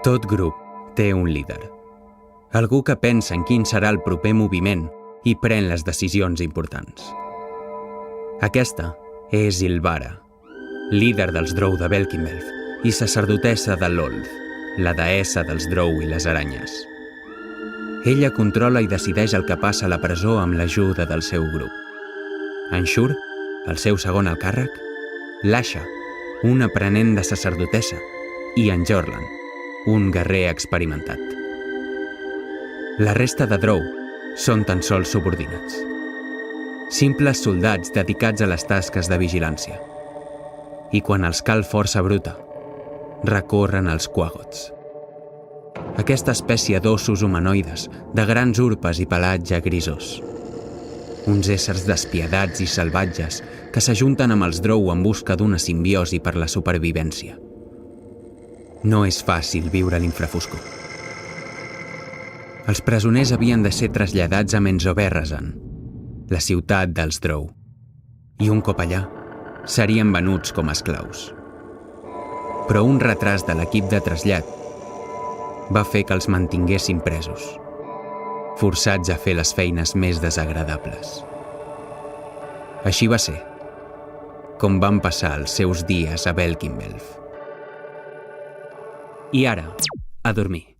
Tot grup té un líder. Algú que pensa en quin serà el proper moviment i pren les decisions importants. Aquesta és Ylvara, líder dels Drow de Belkinmelf i sacerdotessa de l'Old, la deessa dels Drow i les aranyes. Ella controla i decideix el que passa a la presó amb l'ajuda del seu grup. En Shur, el seu segon alt càrrec, l'Asha, un aprenent de sacerdotessa, i en Jorlan, un guerrer experimentat. La resta de Drow són tan sols subordinats. Simples soldats dedicats a les tasques de vigilància. I quan els cal força bruta, recorren als quagots. Aquesta espècie d'ossos humanoides, de grans urpes i pelatge grisós. Uns éssers despiadats i salvatges que s'ajunten amb els Drow en busca d'una simbiosi per la supervivència. No és fàcil viure a l'infrafoscor. Els presoners havien de ser traslladats a Menzoberranzan, la ciutat dels Drow, i un cop allà serien venuts com a esclaus. Però un retras de l'equip de trasllat va fer que els mantinguessin presos, forçats a fer les feines més desagradables. Així va ser com van passar els seus dies a Belkinmelf. I ara, a dormir.